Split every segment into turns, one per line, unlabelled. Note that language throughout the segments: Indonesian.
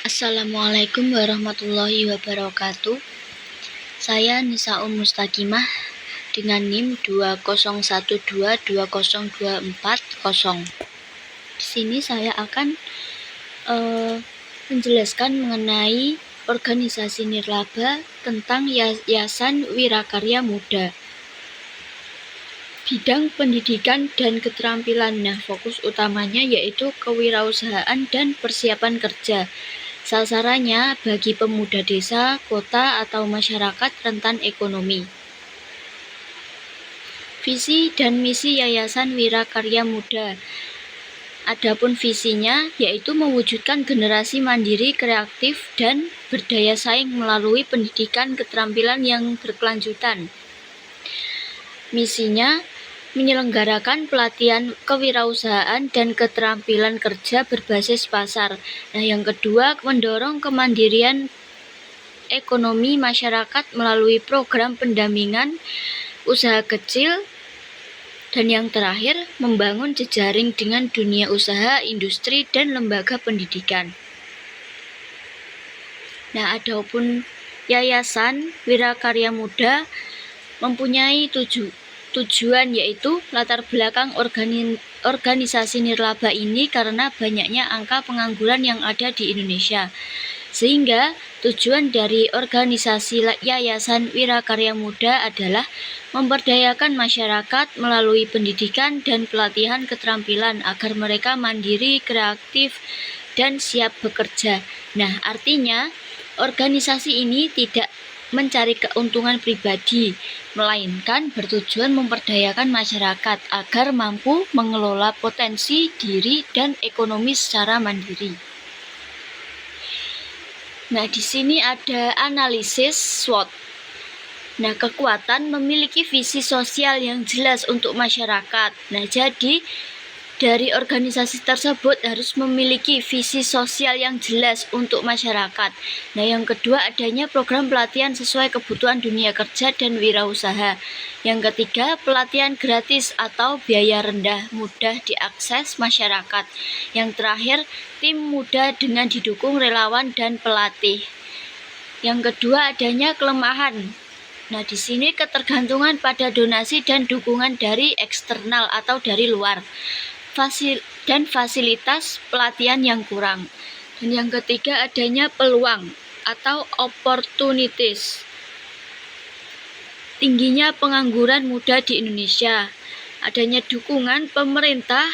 Assalamualaikum warahmatullahi wabarakatuh. Saya Nisaun Mustakimah dengan NIM 2012202440. Di sini saya akan menjelaskan mengenai organisasi nirlaba tentang Yayasan Wirakarya Muda. Bidang pendidikan dan keterampilan. Fokus utamanya yaitu kewirausahaan dan persiapan kerja. Sasarannya bagi pemuda desa, kota, atau masyarakat rentan ekonomi. Visi dan misi Yayasan Wirakarya Muda. Adapun visinya yaitu mewujudkan generasi mandiri, kreatif, dan berdaya saing melalui pendidikan keterampilan yang berkelanjutan. Misinya menyelenggarakan pelatihan kewirausahaan dan keterampilan kerja berbasis pasar. Yang kedua, mendorong kemandirian ekonomi masyarakat melalui program pendampingan usaha kecil. Dan yang terakhir, membangun jejaring dengan dunia usaha, industri, dan lembaga pendidikan. Adapun Yayasan Wirakarya Muda mempunyai tujuan yaitu latar belakang organisasi nirlaba ini karena banyaknya angka pengangguran yang ada di Indonesia. Sehingga tujuan dari organisasi Yayasan Wirakarya Muda adalah memberdayakan masyarakat melalui pendidikan dan pelatihan keterampilan agar mereka mandiri, kreatif, dan siap bekerja. Artinya organisasi ini tidak mencari keuntungan pribadi, melainkan bertujuan memberdayakan masyarakat agar mampu mengelola potensi diri dan ekonomi secara mandiri. Di sini ada analisis SWOT. Kekuatan memiliki visi sosial yang jelas untuk masyarakat. Jadi dari organisasi tersebut harus memiliki visi sosial yang jelas untuk masyarakat. Yang kedua, adanya program pelatihan sesuai kebutuhan dunia kerja dan wirausaha. Yang ketiga, pelatihan gratis atau biaya rendah, mudah diakses masyarakat. Yang terakhir, tim muda dengan didukung relawan dan pelatih. Yang kedua, adanya kelemahan. Di sini ketergantungan pada donasi dan dukungan dari eksternal atau dari luar. Dan fasilitas pelatihan yang kurang. Dan yang ketiga, adanya peluang atau opportunities. Tingginya pengangguran muda di Indonesia. Adanya dukungan pemerintah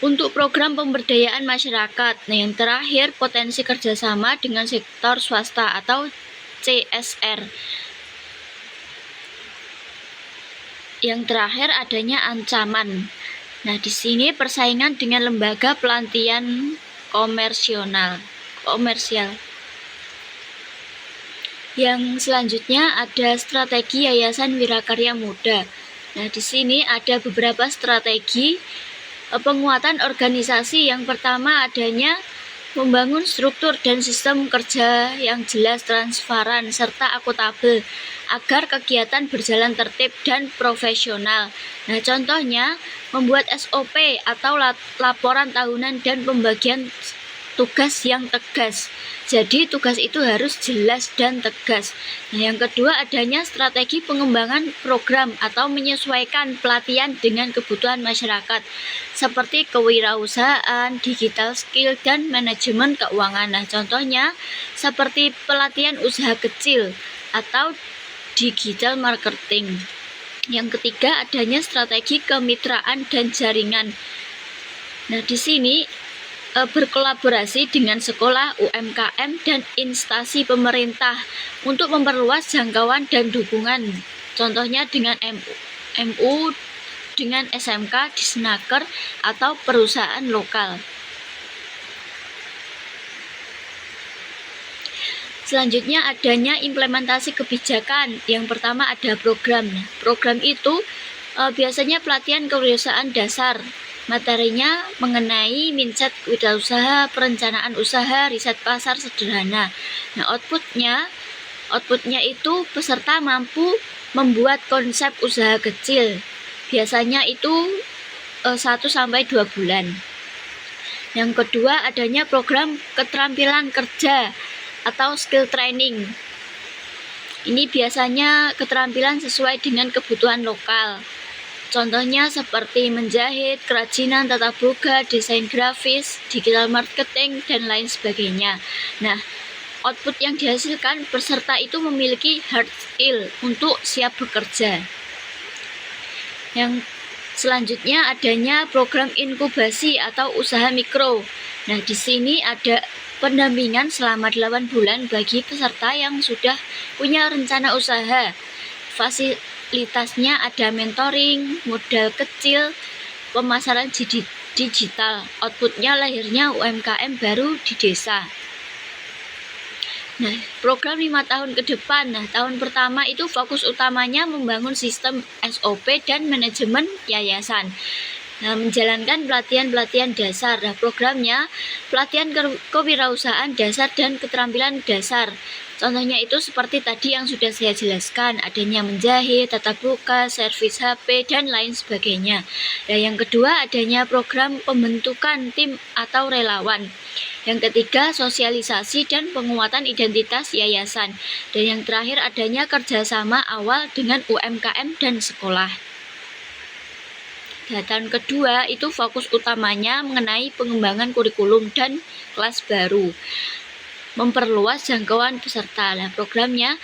untuk program pemberdayaan masyarakat. Yang terakhir, potensi kerjasama dengan sektor swasta atau CSR. Yang terakhir, adanya ancaman. Di sini persaingan dengan lembaga pelatihan komersial. Yang selanjutnya ada strategi Yayasan Wirakarya Muda. Di sini ada beberapa strategi penguatan organisasi. Yang pertama, adanya membangun struktur dan sistem kerja yang jelas, transparan, serta akuntabel agar kegiatan berjalan tertib dan profesional. Contohnya membuat SOP atau laporan tahunan dan pembagian tugas yang tegas. Jadi tugas itu harus jelas dan tegas. Yang kedua, adanya strategi pengembangan program atau menyesuaikan pelatihan dengan kebutuhan masyarakat seperti kewirausahaan, digital skill, dan manajemen keuangan. Contohnya seperti pelatihan usaha kecil atau digital marketing. Yang ketiga, adanya strategi kemitraan dan jaringan. Di sini berkolaborasi dengan sekolah, UMKM, dan instansi pemerintah untuk memperluas jangkauan dan dukungan. Contohnya dengan MU, dengan SMK, Disnaker, atau perusahaan lokal. Selanjutnya adanya implementasi kebijakan. Yang pertama ada program. Program itu biasanya pelatihan kewirausahaan dasar. Materinya mengenai mindset wirausaha, perencanaan usaha, riset pasar sederhana. Outputnya itu peserta mampu membuat konsep usaha kecil. Biasanya itu 1-2 bulan. Yang kedua, adanya program keterampilan kerja atau skill training. Ini biasanya keterampilan sesuai dengan kebutuhan lokal. Contohnya seperti menjahit, kerajinan tata boga, desain grafis, digital marketing, dan lain sebagainya. Nah, output yang dihasilkan peserta itu memiliki hard skill untuk siap bekerja. Yang selanjutnya adanya program inkubasi atau usaha mikro. Nah, di sini ada pendampingan selama 8 bulan bagi peserta yang sudah punya rencana usaha. Fasilitasnya ada mentoring, modal kecil, pemasaran digital. Outputnya lahirnya UMKM baru di desa. Nah, program 5 tahun ke depan. Nah, tahun pertama itu fokus utamanya membangun sistem SOP dan manajemen yayasan. Nah, menjalankan pelatihan-pelatihan dasar. Nah, programnya pelatihan kewirausahaan dasar dan keterampilan dasar. Contohnya itu seperti tadi yang sudah saya jelaskan, adanya menjahit, tata boga, servis HP, dan lain sebagainya. Nah, yang kedua adanya program pembentukan tim atau relawan. Yang ketiga, sosialisasi dan penguatan identitas yayasan. Dan yang terakhir adanya kerjasama awal dengan UMKM dan sekolah. Nah, tahun kedua itu fokus utamanya mengenai pengembangan kurikulum dan kelas baru. Memperluas jangkauan peserta. Nah, programnya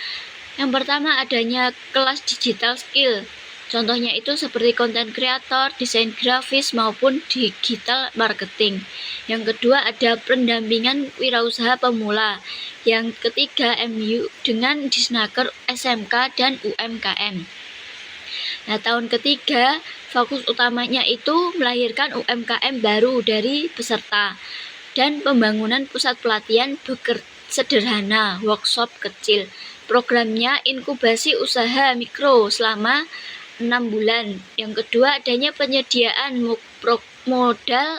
yang pertama adanya kelas digital skill. Contohnya itu seperti konten kreator, desain grafis maupun digital marketing. Yang kedua ada pendampingan wirausaha pemula. Yang ketiga MU dengan Disnaker SMK dan UMKM. Nah, tahun ketiga fokus utamanya itu melahirkan UMKM baru dari peserta dan pembangunan pusat pelatihan sederhana, workshop kecil. Programnya inkubasi usaha mikro selama 6 bulan. Yang kedua adanya penyediaan modal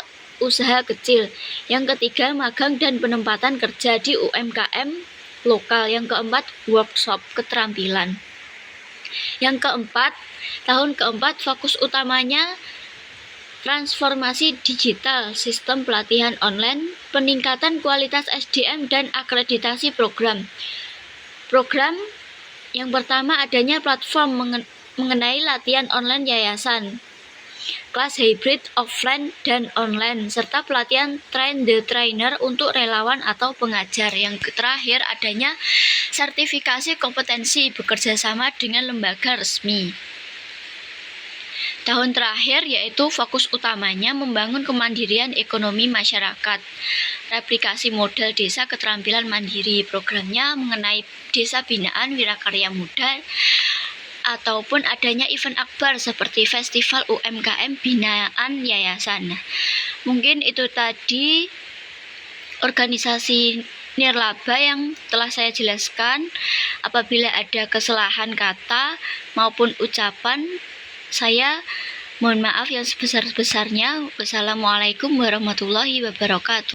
usaha kecil. Yang ketiga magang dan penempatan kerja di UMKM lokal. Yang keempat workshop keterampilan. Yang keempat, tahun keempat fokus utamanya transformasi digital, sistem pelatihan online, peningkatan kualitas SDM dan akreditasi program. Program yang pertama adanya platform mengenai latihan online yayasan, kelas hybrid offline dan online, serta pelatihan train the trainer untuk relawan atau pengajar. Yang terakhir adanya sertifikasi kompetensi bekerja sama dengan lembaga resmi. Tahun terakhir yaitu fokus utamanya membangun kemandirian ekonomi masyarakat. Replikasi model desa keterampilan mandiri. Programnya mengenai desa binaan wirakarya muda ataupun adanya event akbar seperti festival UMKM binaan yayasan. Mungkin itu tadi organisasi nirlaba yang telah saya jelaskan. Apabila ada kesalahan kata maupun ucapan, saya mohon maaf yang sebesar-besarnya. Wassalamualaikum warahmatullahi wabarakatuh.